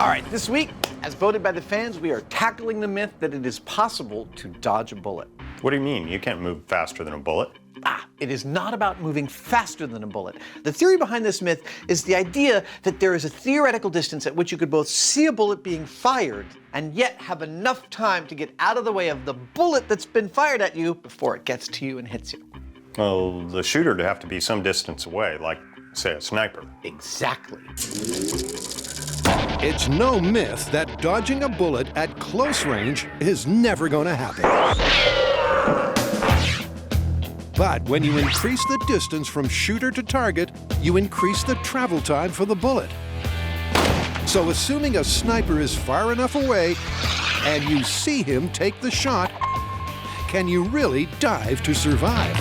All right, this week, as voted by the fans, we are tackling the myth that it is possible to dodge a bullet. What do you mean? You can't move faster than a bullet? It is not about moving faster than a bullet. The theory behind this myth is the idea that there is a theoretical distance at which you could both see a bullet being fired and yet have enough time to get out of the way of the bullet that's been fired at you before it gets to you and hits you. Well, the shooter would have to be some distance away, like, say, a sniper. Exactly. It's no myth that dodging a bullet at close range is never going to happen. But when you increase the distance from shooter to target, you increase the travel time for the bullet. So assuming a sniper is far enough away and you see him take the shot, can you really dive to survive?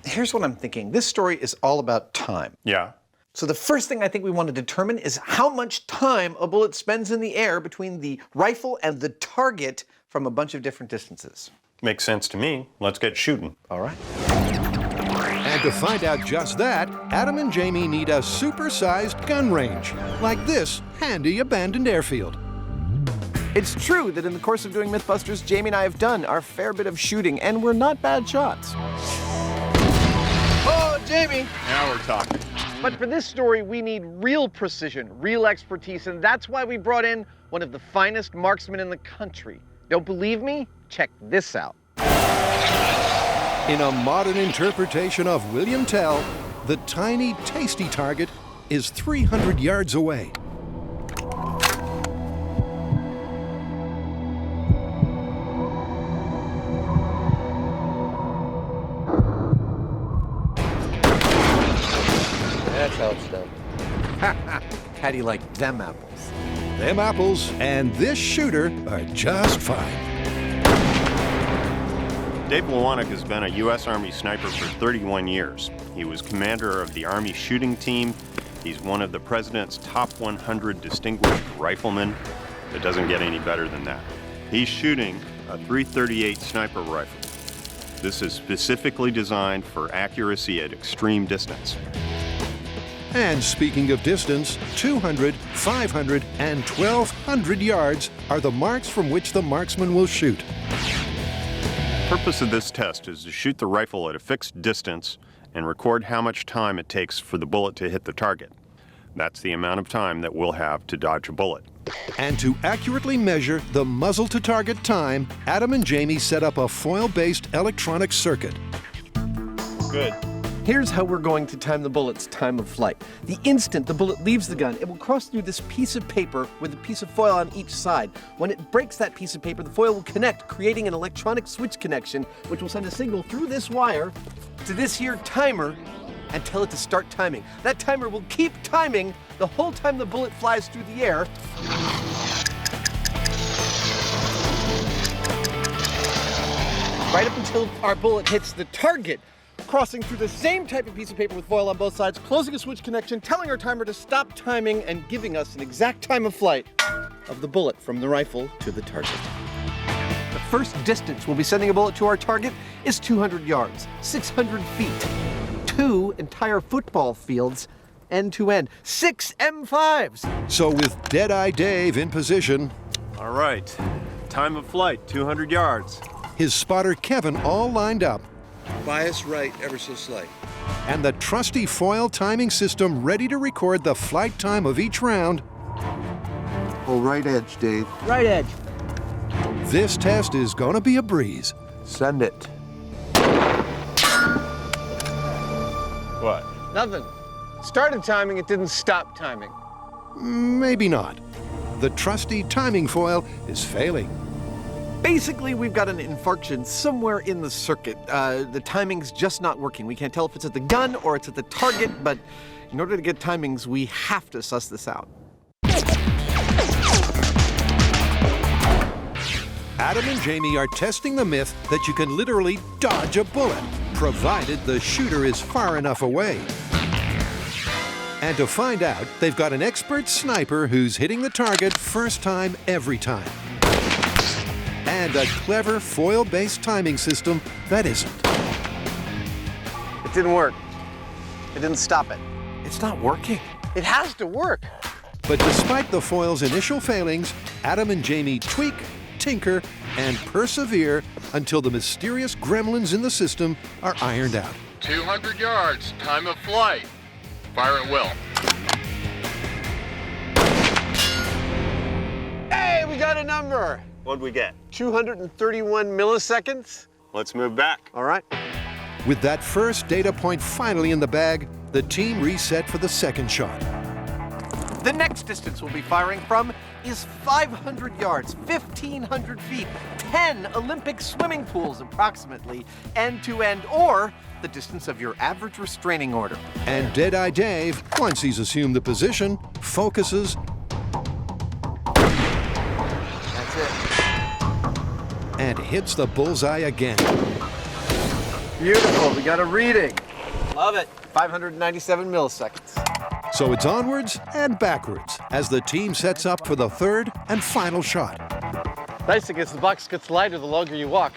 Here's what I'm thinking. This story is all about time. Yeah. So the first thing I think we want to determine is how much time a bullet spends in the air between the rifle and the target from a bunch of different distances. Makes sense to me. Let's get shooting. All right. And to find out just that, Adam and Jamie need a super-sized gun range, like this handy abandoned airfield. It's true that in the course of doing MythBusters, Jamie and I have done our fair bit of shooting, and we're not bad shots. Oh, Jamie! Now we're talking. But for this story, we need real precision, real expertise, and that's why we brought in one of the finest marksmen in the country. Don't believe me? Check this out. In a modern interpretation of William Tell, the tiny, tasty target is 300 yards away. That's how it's done. How do you like them apples? Them apples and this shooter are just fine. Dave Lewanik has been a U.S. Army sniper for 31 years. He was commander of the Army shooting team. He's one of the President's top 100 distinguished riflemen. It doesn't get any better than that. He's shooting a .338 sniper rifle. This is specifically designed for accuracy at extreme distance. And speaking of distance, 200, 500, and 1,200 yards are the marks from which the marksman will shoot. The purpose of this test is to shoot the rifle at a fixed distance and record how much time it takes for the bullet to hit the target. That's the amount of time that we'll have to dodge a bullet. And to accurately measure the muzzle to target time, Adam and Jamie set up a foil-based electronic circuit. Good. Here's how we're going to time the bullet's time of flight. The instant the bullet leaves the gun, it will cross through this piece of paper with a piece of foil on each side. When it breaks that piece of paper, the foil will connect, creating an electronic switch connection, which will send a signal through this wire to this here timer and tell it to start timing. That timer will keep timing the whole time the bullet flies through the air. Right up until our bullet hits the target, crossing through the same type of piece of paper with foil on both sides, closing a switch connection, telling our timer to stop timing, and giving us an exact time of flight of the bullet from the rifle to the target. The first distance we'll be sending a bullet to our target is 200 yards, 600 feet, 2 entire football fields, end to end, 6 M5s. So with Deadeye Dave in position, All right. Time of flight, 200 yards. his spotter Kevin all lined up, Bias right ever so slight. and the trusty foil timing system ready to record the flight time of each round, Pull right edge, Dave. Right edge. this test is gonna be a breeze. Send it. What? Nothing. Started timing, it didn't stop timing. Maybe not. The trusty timing foil is failing. Basically, we've got an infarction somewhere in the circuit. The timing's just not working. We can't tell if it's at the gun or it's at the target, but in order to get timings, we have to suss this out. Adam and Jamie are testing the myth that you can literally dodge a bullet, provided the shooter is far enough away. And to find out, they've got an expert sniper who's hitting the target first time every time. And a clever foil-based timing system that isn't. It didn't work. It didn't stop it. It's not working. It has to work. But despite the foil's initial failings, Adam and Jamie tweak, tinker, and persevere until the mysterious gremlins in the system are ironed out. 200 yards, time of flight. Fire at will. Hey, we got a number. What'd we get? 231 milliseconds. Let's move back. All right. With that first data point finally in the bag, the team reset for the second shot. The next distance we'll be firing from is 500 yards, 1,500 feet, 10 Olympic swimming pools approximately, end to end, or the distance of your average restraining order. And Deadeye Dave, once he's assumed the position, focuses That's it. and hits the bullseye again. Beautiful. We got a reading. Love it. 597 milliseconds. So it's onwards and backwards as the team sets up for the third and final shot. Nice thing is the box gets lighter the longer you walk.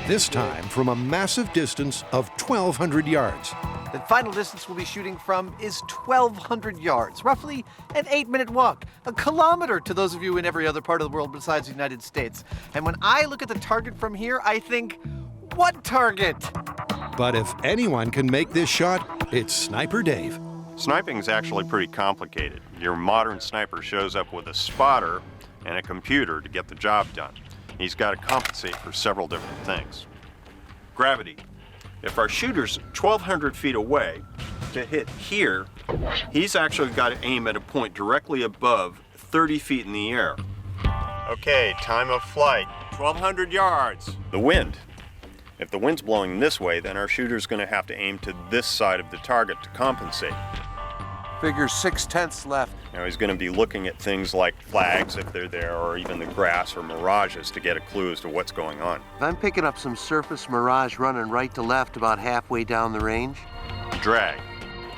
This time from a massive distance of 1,200 yards. The final distance we'll be shooting from is 1,200 yards, roughly an 8-minute walk, a kilometer to those of you in every other part of the world besides the United States. And when I look at the target from here, I think, what target? But if anyone can make this shot, it's Sniper Dave. Sniping is actually pretty complicated. Your modern sniper shows up with a spotter and a computer to get the job done. He's got to compensate for several different things. Gravity. If our shooter's 1,200 feet away, to hit here, he's actually got to aim at a point directly above 30 feet in the air. Okay, time of flight, 1,200 yards. The wind. If the wind's blowing this way, then our shooter's going to have to aim to this side of the target to compensate. Figure 6/10 left. Now he's going to be looking at things like flags, if they're there, or even the grass or mirages to get a clue as to what's going on. If I'm picking up some surface mirage running right to left about halfway down the range. Drag.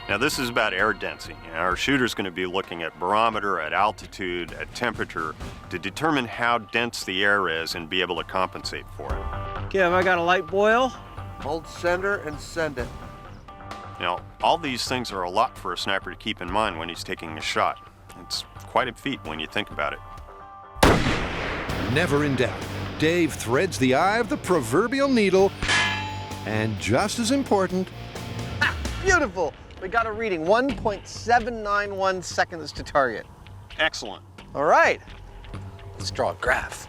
Now this is about air density. Our shooter's going to be looking at barometer, at altitude, at temperature to determine how dense the air is and be able to compensate for it. Okay, have I got a light boil? Hold center and send it. Now, all these things are a lot for a sniper to keep in mind when he's taking a shot. It's quite a feat when you think about it. Never in doubt, Dave threads the eye of the proverbial needle, and just as important, Beautiful. We got a reading, 1.791 seconds to target. Excellent. All right. Let's draw a graph.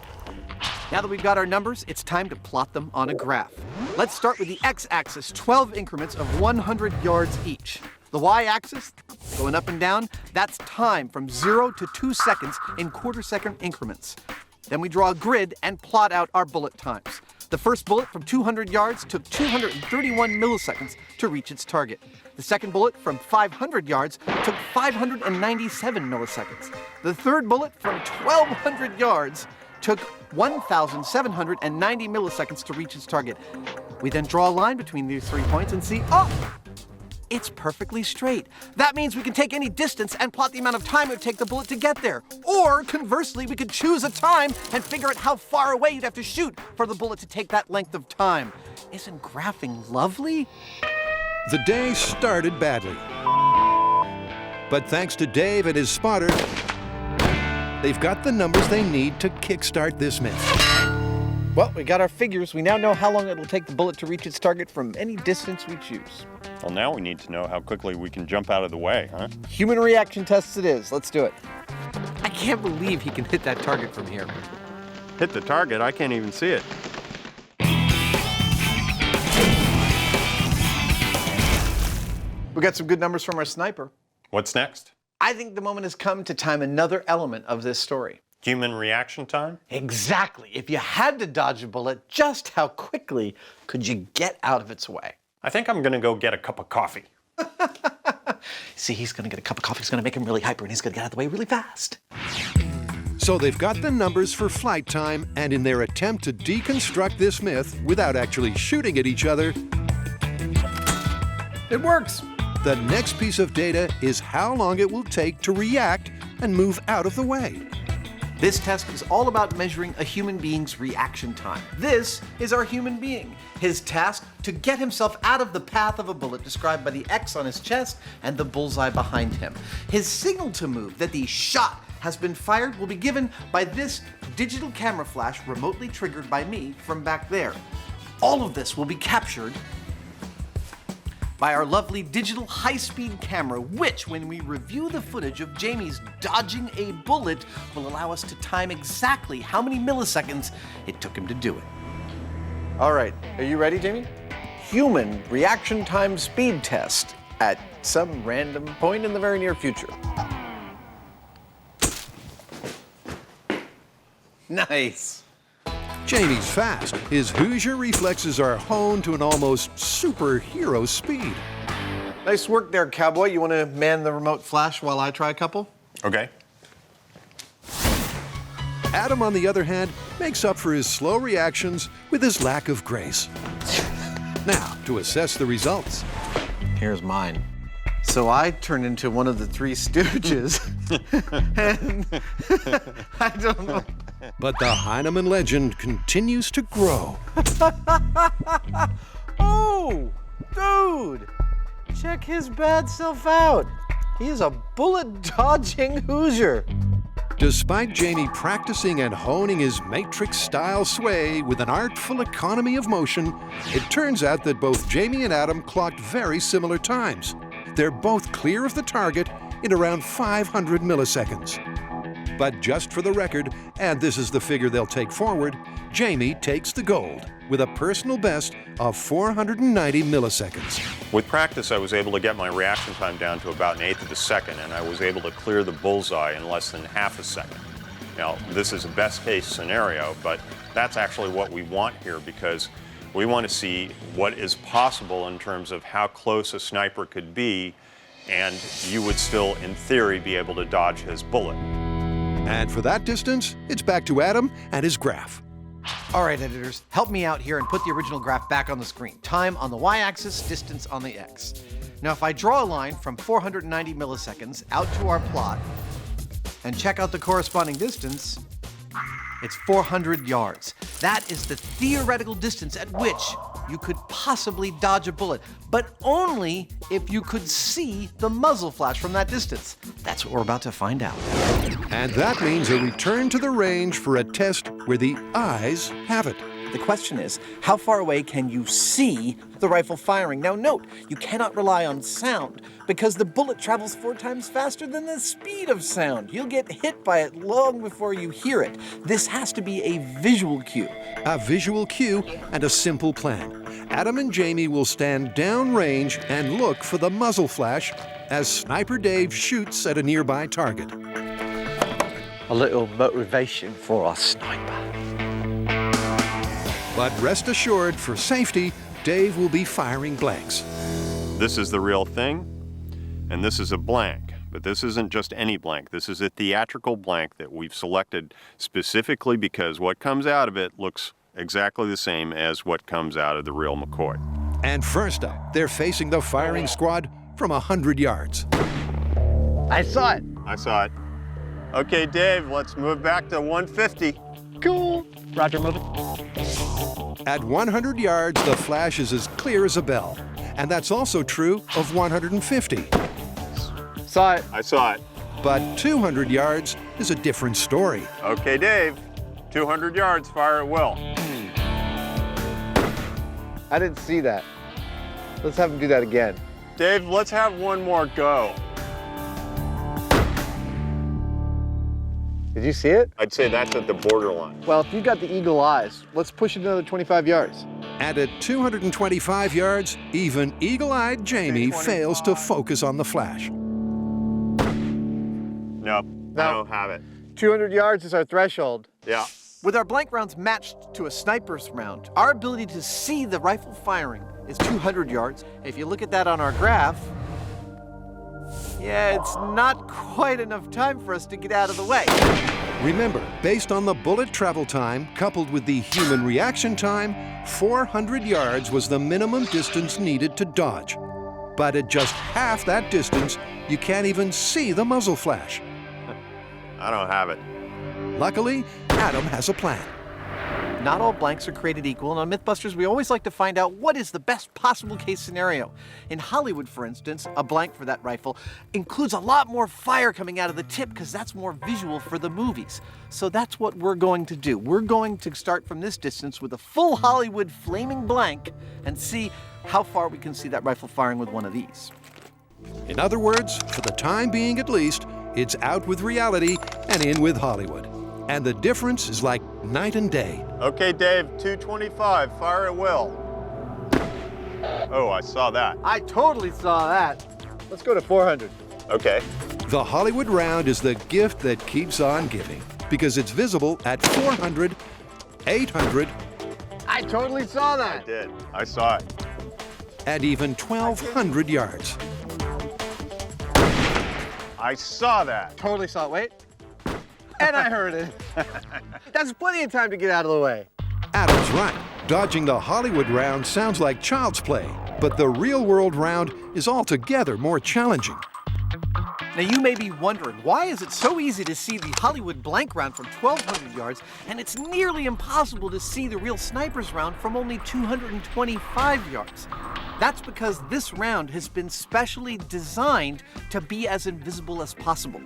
Now that we've got our numbers, it's time to plot them on a graph. Let's start with the x-axis, 12 increments of 100 yards each. The y-axis, going up and down, that's time from 0 to 2 seconds in quarter-second increments. Then we draw a grid and plot out our bullet times. The first bullet from 200 yards took 231 milliseconds to reach its target. The second bullet from 500 yards took 597 milliseconds. The third bullet from 1,200 yards took 1,790 milliseconds to reach its target. We then draw a line between these 3 points and see, oh, it's perfectly straight. That means we can take any distance and plot the amount of time it would take the bullet to get there. Or, conversely, we could choose a time and figure out how far away you'd have to shoot for the bullet to take that length of time. Isn't graphing lovely? the day started badly. But thanks to Dave and his spotter, they've got the numbers they need to kickstart this myth. Well, we got our figures. We now know how long it'll take the bullet to reach its target from any distance we choose. Well, now we need to know how quickly we can jump out of the way, huh? Human reaction tests it is. Let's do it. I can't believe he can hit that target from here. Hit the target, I can't even see it. We got some good numbers from our sniper. What's next? I think the moment has come to time another element of this story. Human reaction time? Exactly. If you had to dodge a bullet, just how quickly could you get out of its way? I think I'm gonna go get a cup of coffee. See, he's gonna get a cup of coffee, it's gonna make him really hyper, and he's gonna get out of the way really fast. So they've got the numbers for flight time, and in their attempt to deconstruct this myth without actually shooting at each other, It works. the next piece of data is how long it will take to react and move out of the way. This test is all about measuring a human being's reaction time. This is our human being. His task, to get himself out of the path of a bullet described by the X on his chest and the bullseye behind him. His signal to move that the shot has been fired will be given by this digital camera flash remotely triggered by me from back there. All of this will be captured by our lovely digital high-speed camera, which, when we review the footage of Jamie's dodging a bullet, will allow us to time exactly how many milliseconds it took him to do it. All right, are you ready, Jamie? Human reaction time speed test at some random point in the very near future. Nice. Jamie's fast. His Hoosier reflexes are honed to an almost superhero speed. Nice work there, cowboy. You want to man the remote flash while I try a couple? Okay. Adam, on the other hand, makes up for his slow reactions with his lack of grace. Now, to assess the results. Here's mine. So I turned into one of the Three Stooges, and I don't know. But the Hyneman legend continues to grow. Oh, dude, check his bad self out. He is a bullet-dodging Hoosier. Despite Jamie practicing and honing his Matrix-style sway with an artful economy of motion, it turns out that both Jamie and Adam clocked very similar times. They're both clear of the target in around 500 milliseconds. But just for the record, and this is the figure they'll take forward, Jamie takes the gold with a personal best of 490 milliseconds. With practice, I was able to get my reaction time down to about 1/8 of a second, and I was able to clear the bullseye in less than half a second. Now, this is a best-case scenario, but that's actually what we want here, because we want to see what is possible in terms of how close a sniper could be, and you would still, in theory, be able to dodge his bullet. And for that distance, it's back to Adam and his graph. All right, editors, help me out here and put the original graph back on the screen. Time on the y-axis, distance on the x. Now, if I draw a line from 490 milliseconds out to our plot and check out the corresponding distance, it's 400 yards. That is the theoretical distance at which you could possibly dodge a bullet, but only if you could see the muzzle flash from that distance. That's what we're about to find out. And that means a return to the range for a test where the eyes have it. The question is, how far away can you see the rifle firing? Now note, you cannot rely on sound because the bullet travels 4 times faster than the speed of sound. You'll get hit by it long before you hear it. This has to be a visual cue. A visual cue and a simple plan. Adam and Jamie will stand downrange and look for the muzzle flash as Sniper Dave shoots at a nearby target. A little motivation for our sniper. But rest assured, for safety, Dave will be firing blanks. This is the real thing, and this is a blank. But this isn't just any blank. This is a theatrical blank that we've selected specifically because what comes out of it looks exactly the same as what comes out of the real McCoy. And first up, they're facing the firing squad from 100 yards. I saw it. I saw it. Okay, Dave, let's move back to 150. Cool. Roger, moving. At 100 yards, the flash is as clear as a bell. And that's also true of 150. Saw it. I saw it. But 200 yards is a different story. Okay, Dave, 200 yards, fire at will. I didn't see that. Let's have him do that again. Dave, let's have one more go. Did you see it? I'd say that's at the borderline. Well, if you got the eagle eyes, let's push it another 25 yards. And at 225 yards, even eagle-eyed Jamie fails to focus on the flash. Nope, I don't have it. 200 yards is our threshold. Yeah. With our blank rounds matched to a sniper's round, our ability to see the rifle firing is 200 yards. If you look at that on our graph, yeah, it's not quite enough time for us to get out of the way. Remember, based on the bullet travel time coupled with the human reaction time, 400 yards was the minimum distance needed to dodge. But at just half that distance, you can't even see the muzzle flash. I don't have it. Luckily, Adam has a plan. Not all blanks are created equal, and on MythBusters, we always like to find out what is the best possible case scenario. In Hollywood, for instance, a blank for that rifle includes a lot more fire coming out of the tip because that's more visual for the movies. So that's what we're going to do. We're going to start from this distance with a full Hollywood flaming blank and see how far we can see that rifle firing with one of these. In other words, for the time being at least, it's out with reality and in with Hollywood. And the difference is like night and day. Okay, Dave, 225, fire at will. Oh, I saw that. I totally saw that. Let's go to 400. Okay. The Hollywood round is the gift that keeps on giving because it's visible at 400, 800, I totally saw I that. did. I saw it. and even 1,200 yards. I saw that. Totally saw it. Wait. And I heard it. That's plenty of time to get out of the way. Adam's right. Dodging the Hollywood round sounds like child's play, but the real-world round is altogether more challenging. Now you may be wondering, why is it so easy to see the Hollywood blank round from 1,200 yards, and it's nearly impossible to see the real sniper's round from only 225 yards? That's because this round has been specially designed to be as invisible as possible.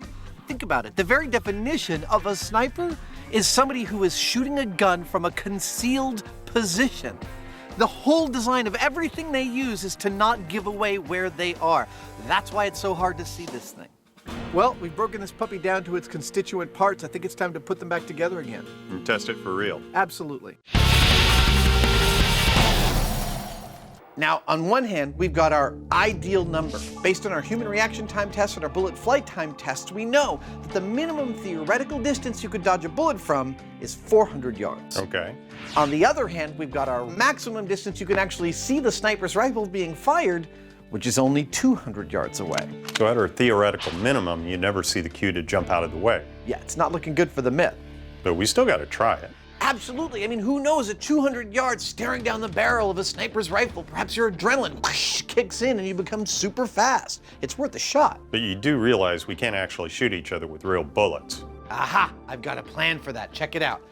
Think about it. The very definition of a sniper is somebody who is shooting a gun from a concealed position. The whole design of everything they use is to not give away where they are. That's why it's so hard to see this thing. Well, we've broken this puppy down to its constituent parts. I think it's time to put them back together again. And test it for real. Absolutely. Now, on one hand, we've got our ideal number. Based on our human reaction time tests and our bullet flight time tests, we know that the minimum theoretical distance you could dodge a bullet from is 400 yards. Okay. On the other hand, we've got our maximum distance you can actually see the sniper's rifle being fired, which is only 200 yards away. So at our theoretical minimum, you never see the cue to jump out of the way. Yeah, it's not looking good for the myth. But we still got to try it. Absolutely. I mean, who knows, at 200 yards staring down the barrel of a sniper's rifle, perhaps your adrenaline whoosh, kicks in and you become super fast. It's worth a shot. But you do realize we can't actually shoot each other with real bullets. Aha, I've got a plan for that. Check it out.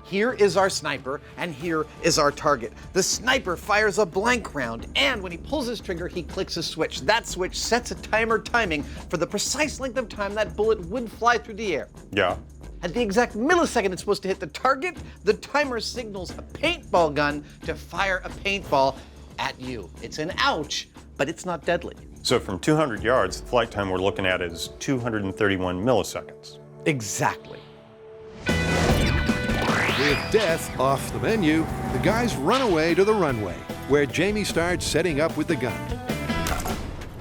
Here is our sniper, and here is our target. The sniper fires a blank round, and when he pulls his trigger, he clicks a switch. That switch sets a timer timing for the precise length of time that bullet would fly through the air. Yeah. At the exact millisecond it's supposed to hit the target, the timer signals a paintball gun to fire a paintball at you. It's an ouch, but it's not deadly. So from 200 yards, the flight time we're looking at is 231 milliseconds. Exactly. With death off the menu, the guys run away to the runway, where Jamie starts setting up with the gun.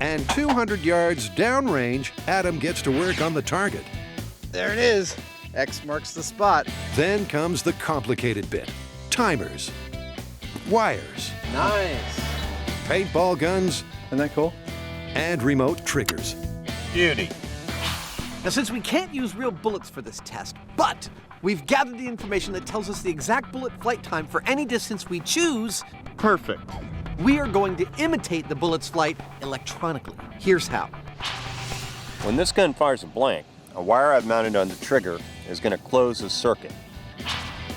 And 200 yards downrange, Adam gets to work on the target. There it is. X marks the spot. Then comes the complicated bit. Timers, wires, Nice. paintball guns, Isn't that cool? and remote triggers. Beauty. Now, since we can't use real bullets for this test, but we've gathered the information that tells us the exact bullet flight time for any distance we choose, Perfect. we are going to imitate the bullet's flight electronically. Here's how. When this gun fires a blank, a wire I've mounted on the trigger is going to close a circuit.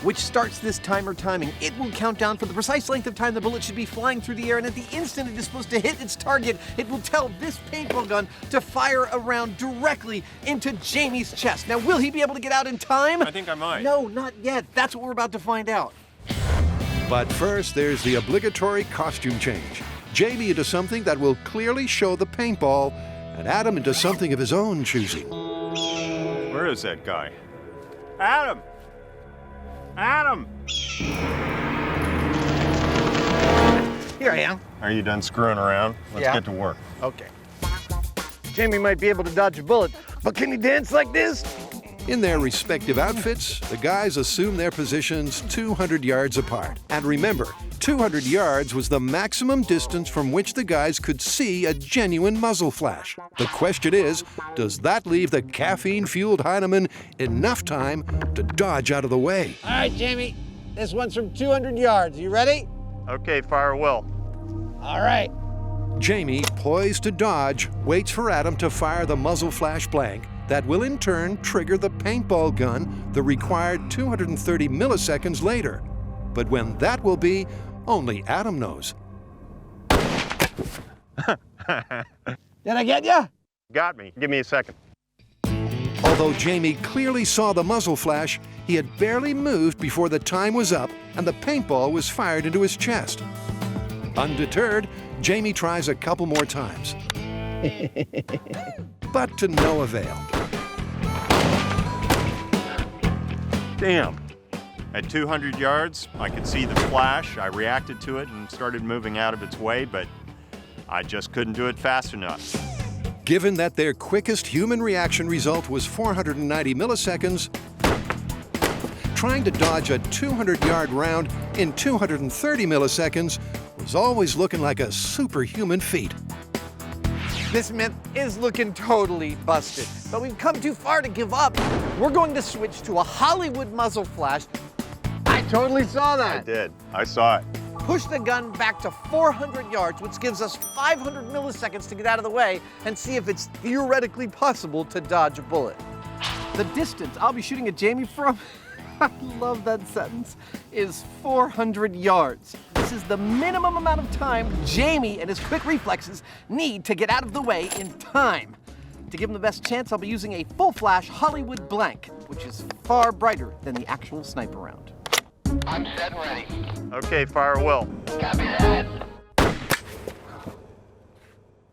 Which starts this timer timing. It will count down for the precise length of time the bullet should be flying through the air, and at the instant it is supposed to hit its target, it will tell this paintball gun to fire a round directly into Jamie's chest. Now, will he be able to get out in time? I think I might. No, not yet. That's what we're about to find out. But first, there's the obligatory costume change. Jamie into something that will clearly show the paintball, and Adam into something of his own choosing. Where is that guy? Adam! Adam! Here I am. Are you done screwing around? Let's Yeah. get to work. Okay. Jamie might be able to dodge a bullet, but can he dance like this? In their respective outfits, the guys assume their positions 200 yards apart. And remember, 200 yards was the maximum distance from which the guys could see a genuine muzzle flash. The question is, does that leave the caffeine-fueled Hyneman enough time to dodge out of the way? All right, Jamie. This one's from 200 yards. You ready? Okay, fire will. All right. Jamie, poised to dodge, waits for Adam to fire the muzzle flash blank, that will in turn trigger the paintball gun the required 230 milliseconds later. But when that will be, only Adam knows. Did I get ya? Got me. Give me a second. Although Jamie clearly saw the muzzle flash, he had barely moved before the time was up and the paintball was fired into his chest. Undeterred, Jamie tries a couple more times. But to no avail. Damn. At 200 yards, I could see the flash. I reacted to it and started moving out of its way, but I just couldn't do it fast enough. Given that their quickest human reaction result was 490 milliseconds, trying to dodge a 200-yard round in 230 milliseconds was always looking like a superhuman feat. This myth is looking totally busted, but we've come too far to give up. We're going to switch to a Hollywood muzzle flash. I totally saw that. I did. I saw it. Push the gun back to 400 yards, which gives us 500 milliseconds to get out of the way and see if it's theoretically possible to dodge a bullet. The distance I'll be shooting at Jamie from, I love that sentence, is 400 yards. This is the minimum amount of time Jamie and his quick reflexes need to get out of the way in time. To give him the best chance, I'll be using a full flash Hollywood blank, which is far brighter than the actual sniper round. I'm set and ready. Okay, fire Will. Copy that.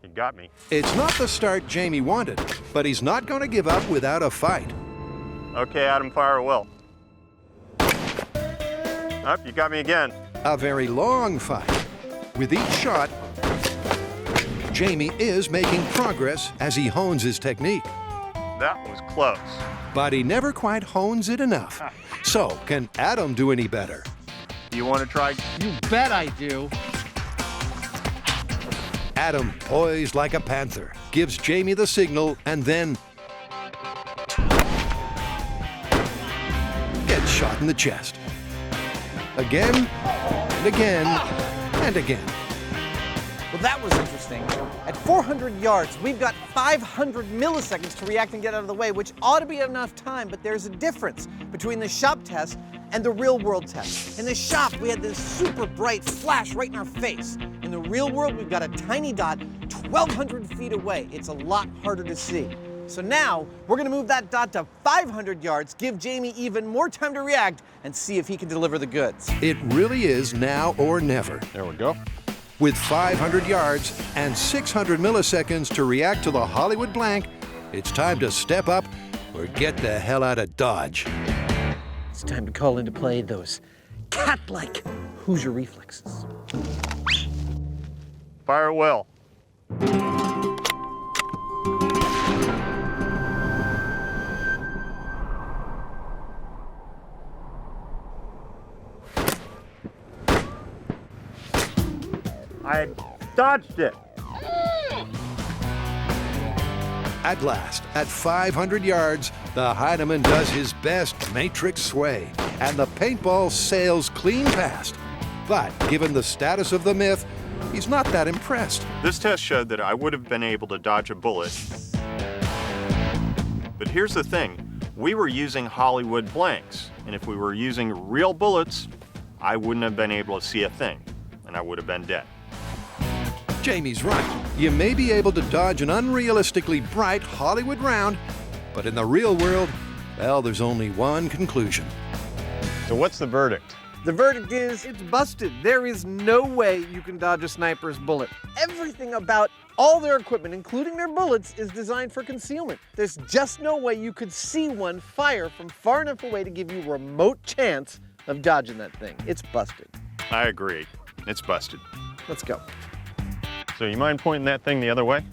You got me. It's not the start Jamie wanted, but he's not going to give up without a fight. Okay, Adam, fire Will. Oh, you got me again. A very long fight. With each shot, Jamie is making progress as he hones his technique. That was close. But he never quite hones it enough. So, can Adam do any better? Do you want to try? You bet I do. Adam, poised like a panther, gives Jamie the signal and then gets shot in the chest. Again, and again, and again. Well, that was interesting. At 400 yards, we've got 500 milliseconds to react and get out of the way, which ought to be enough time, but there's a difference between the shop test and the real world test. In the shop, we had this super bright flash right in our face. In the real world, we've got a tiny dot 1,200 feet away. It's a lot harder to see. So now, we're gonna move that dot to 500 yards, give Jamie even more time to react, and see if he can deliver the goods. It really is now or never. There we go. With 500 yards and 600 milliseconds to react to the Hollywood blank, it's time to step up or get the hell out of Dodge. It's time to call into play those cat-like Hoosier reflexes. Fire Will. I dodged it. At last, at 500 yards, the Hyneman does his best matrix sway, and the paintball sails clean past. But given the status of the myth, he's not that impressed. This test showed that I would have been able to dodge a bullet. But here's the thing, we were using Hollywood blanks, and if we were using real bullets, I wouldn't have been able to see a thing, and I would have been dead. Jamie's right. You may be able to dodge an unrealistically bright Hollywood round, but in the real world, well, there's only one conclusion. So what's the verdict? The verdict is, it's busted. There is no way you can dodge a sniper's bullet. Everything about all their equipment, including their bullets, is designed for concealment. There's just no way you could see one fire from far enough away to give you a remote chance of dodging that thing. It's busted. I agree. It's busted. Let's go. So you mind pointing that thing the other way?